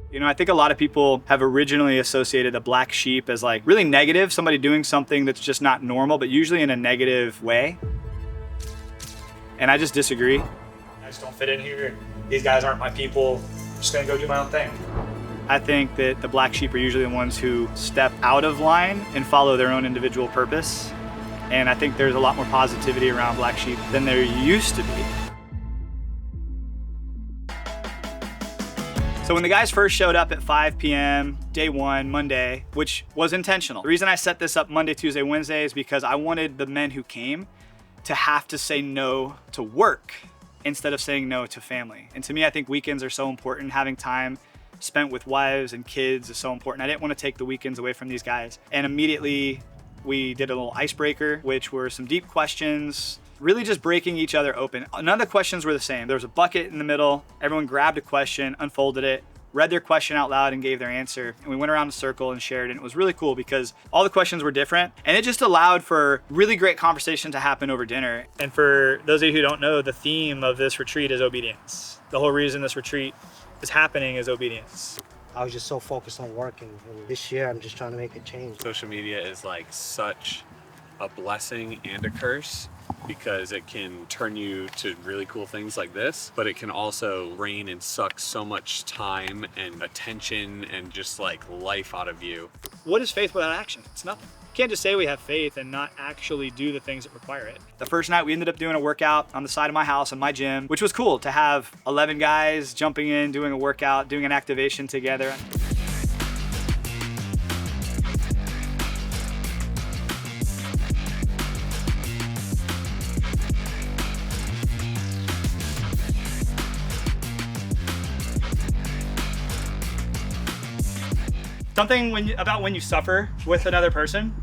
You know, I think a lot of people have originally associated a black sheep as like really negative, somebody doing something that's just not normal, but usually in a negative way. And I just disagree. I just don't fit in here. These guys aren't my people. I'm just gonna go do my own thing. I think that the black sheep are usually the ones who step out of line and follow their own individual purpose. And I think there's a lot more positivity around black sheep than there used to be. So when the guys first showed up at 5 p.m., day one, Monday, which was intentional. The reason I set this up Monday, Tuesday, Wednesday is because I wanted the men who came to have to say no to work instead of saying no to family. And to me, I think weekends are so important. Having time spent with wives and kids is so important. I didn't want to take the weekends away from these guys. And immediately we did a little icebreaker, which were some deep questions, really just breaking each other open. None of the questions were the same. There was a bucket in the middle. Everyone grabbed a question, unfolded it, read their question out loud and gave their answer. And we went around a circle and shared, and it was really cool because all the questions were different and it just allowed for really great conversation to happen over dinner. And for those of you who don't know, the theme of this retreat is obedience. The whole reason this retreat is happening is obedience. I was just so focused on working. And this year, I'm just trying to make a change. Social media is like such a blessing and a curse because it can turn you to really cool things like this, but it can also drain and suck so much time and attention and just like life out of you. What is faith without action? It's nothing. You can't just say we have faith and not actually do the things that require it. The first night we ended up doing a workout on the side of my house in my gym, which was cool to have 11 guys jumping in, doing a workout, doing an activation together. Something about when you suffer with another person.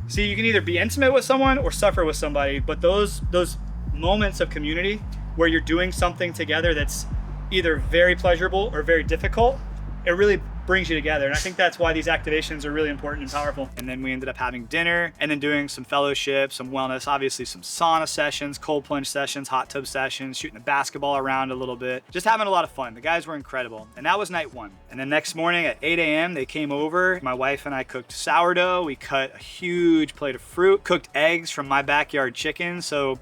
See, you can either be intimate with someone or suffer with somebody, but those moments of community where you're doing something together that's either very pleasurable or very difficult, it really brings you together. And I think that's why these activations are really important and powerful. And then we ended up having dinner and then doing some fellowship, some wellness, obviously some sauna sessions, cold plunge sessions, hot tub sessions, shooting the basketball around a little bit, just having a lot of fun. The guys were incredible. And that was night one. And then next morning at 8 a.m., they came over. My wife and I cooked sourdough. We cut a huge plate of fruit, cooked eggs from my backyard chicken. So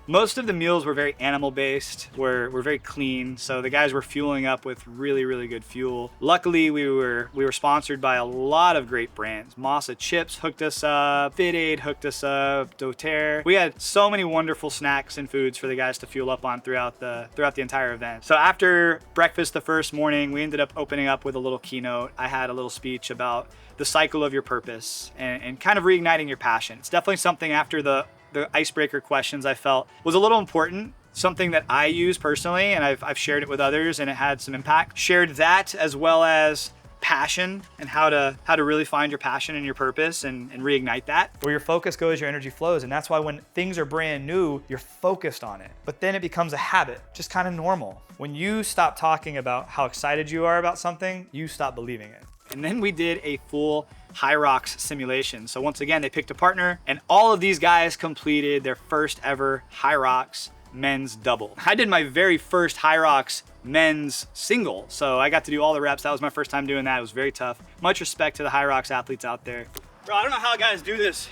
most of the meals were very animal-based, were very clean, so the guys were fueling up with really, really good fuel. Luckily, we were sponsored by a lot of great brands. Masa Chips hooked us up, Fit Aid hooked us up, doTERRA. We had so many wonderful snacks and foods for the guys to fuel up on throughout the entire event. So after breakfast the first morning, we ended up opening up with a little keynote. I had a little speech about the cycle of your purpose and kind of reigniting your passion. It's definitely something after the icebreaker questions I felt was a little important, something that I use personally, and I've shared it with others and it had some impact. Shared that as well as passion and how to really find your passion and your purpose and reignite that. Where your focus goes, your energy flows. And that's why when things are brand new, you're focused on it. But then it becomes a habit, just kind of normal. When you stop talking about how excited you are about something, you stop believing it. And then we did a full Hyrox simulation. So once again, they picked a partner and all of these guys completed their first ever Hyrox men's double. I did my very first Hyrox men's single. So I got to do all the reps. That was my first time doing that. It was very tough. Much respect to the Hyrox athletes out there. Bro, I don't know how guys do this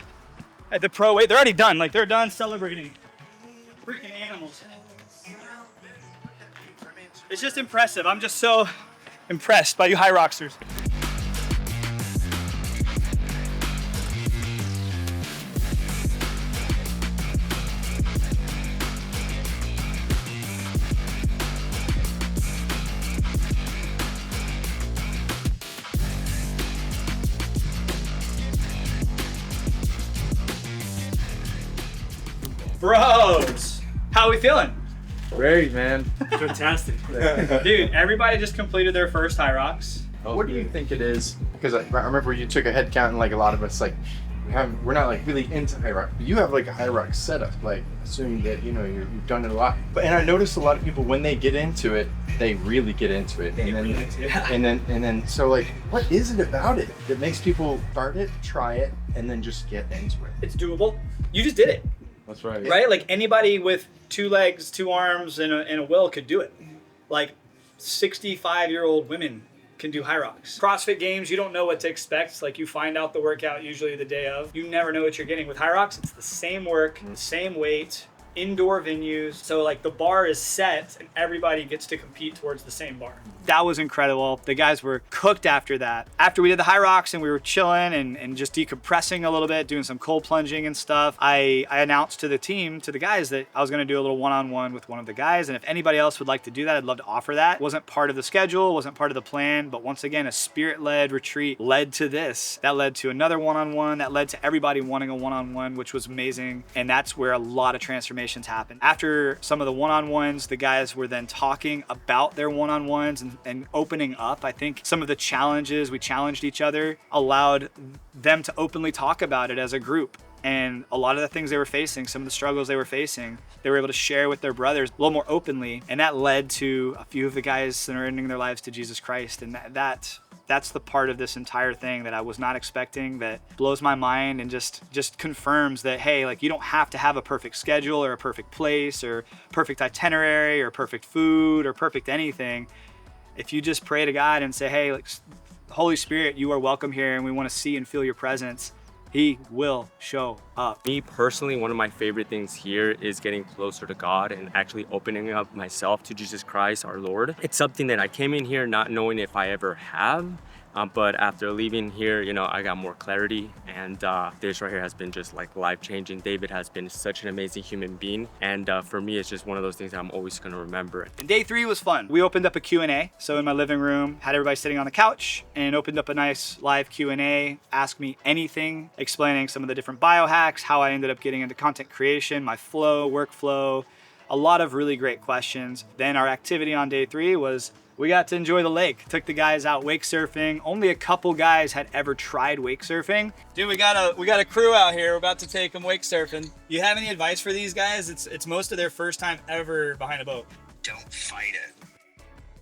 at the pro weight. They're already done. Like they're done celebrating. Freaking animals. It's just impressive. I'm just so impressed by you Hyroxers. Bros, how are we feeling? Great, man. Fantastic. Dude, everybody just completed their first Hyrox. What do you think it is? Because I remember you took a head count and like a lot of us like we're not like really into Hyrox, but you have like a Hyrox setup, like assuming that you know you've done it a lot. And I noticed a lot of people when they get into it, they really get into it. And then so like what is it about it that makes people start it, try it, and then just get into it? It's doable. You just did it. That's right. Right? Like anybody with 2 legs, 2 arms, and a will could do it. Like 65-year-old women can do Hyrox. CrossFit games, you don't know what to expect. Like you find out the workout usually the day of. You never know what you're getting. With Hyrox, it's the same work, the same weight, indoor venues. So like the bar is set and everybody gets to compete towards the same bar. That was incredible. The guys were cooked after that. After we did the Hyrox and we were chilling and just decompressing a little bit, doing some cold plunging and stuff, I announced to the team, to the guys, that I was gonna do a little one-on-one with one of the guys, and if anybody else would like to do that, I'd love to offer that. It wasn't part of the schedule, wasn't part of the plan, but once again, a spirit-led retreat led to this. That led to another one-on-one, that led to everybody wanting a one-on-one, which was amazing, and that's where a lot of transformations happened. After some of the one-on-ones, the guys were then talking about their one-on-ones and opening up. I think some of the challenges, we challenged each other, allowed them to openly talk about it as a group. And a lot of the things they were facing, some of the struggles they were facing, they were able to share with their brothers a little more openly. And that led to a few of the guys surrendering their lives to Jesus Christ. And that's the part of this entire thing that I was not expecting, that blows my mind and just confirms that, hey, like, you don't have to have a perfect schedule or a perfect place or perfect itinerary or perfect food or perfect anything. If you just pray to God and say, hey, like, Holy Spirit, you are welcome here and we want to see and feel your presence, He will show up. Me personally, one of my favorite things here is getting closer to God and actually opening up myself to Jesus Christ, our Lord. It's something that I came in here not knowing if I ever have, but after leaving here, you know, I got more clarity, and this right here has been just like life-changing. David has been such an amazing human being, and for me, it's just one of those things that I'm always gonna remember. And day 3 was fun. We opened up a Q&A. So in my living room, had everybody sitting on the couch and opened up a nice live Q&A, ask me anything, explaining some of the different biohacks, how I ended up getting into content creation, my flow, workflow, a lot of really great questions. Then our activity on day 3 was we got to enjoy the lake. Took the guys out wake surfing. Only a couple guys had ever tried wake surfing. Dude, we got a crew out here. We're about to take them wake surfing. You have any advice for these guys? It's most of their first time ever behind a boat. Don't fight it.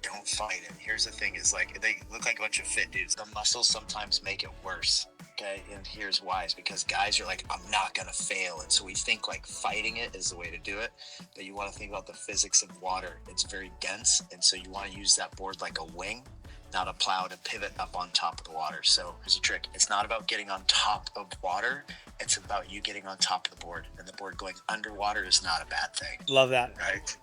Don't fight it. Here's the thing, is like, they look like a bunch of fit dudes. The muscles sometimes make it worse. Okay, and here's why. Is because guys are like, I'm not gonna fail, and so we think like fighting it is the way to do it, but you want to think about the physics of water. It's very dense, and so you want to use that board like a wing, not a plow, to pivot up on top of the water. So here's a trick. It's not about getting on top of water, it's about you getting on top of the board, and the board going underwater is not a bad thing. Love that. Right?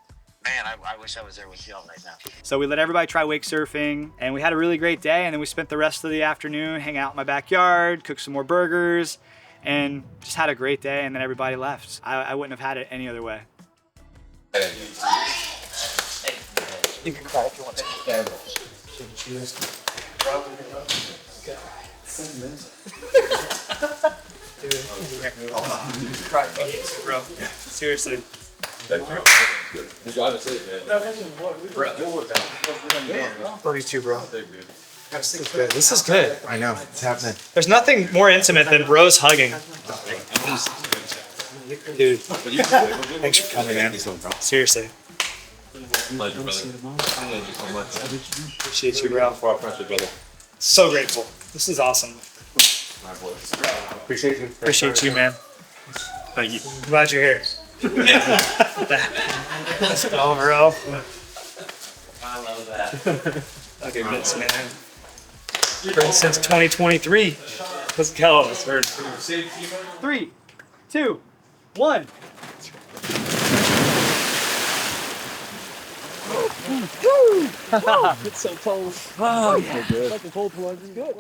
Man, I wish I was there with y'all right now. So we let everybody try wake surfing, and we had a really great day, and then we spent the rest of the afternoon hanging out in my backyard, cooked some more burgers, and just had a great day, and then everybody left. I wouldn't have had it any other way. You can cry if you want to. Bro, seriously. 32, bro. This is good. I know, it's happening. There's nothing more intimate than bros hugging. Dude, thanks for coming, man. Seriously. Pleasure, brother. Appreciate you, bro. So grateful. This is awesome. Appreciate you. Appreciate you, man. Thank you. Glad you're here. Let's go, bro. I love that. Okay, this, man. Been since 2023. Let's go. 3, 2, 1. It's so cold. Oh, yeah. Like a cold plunge. Good.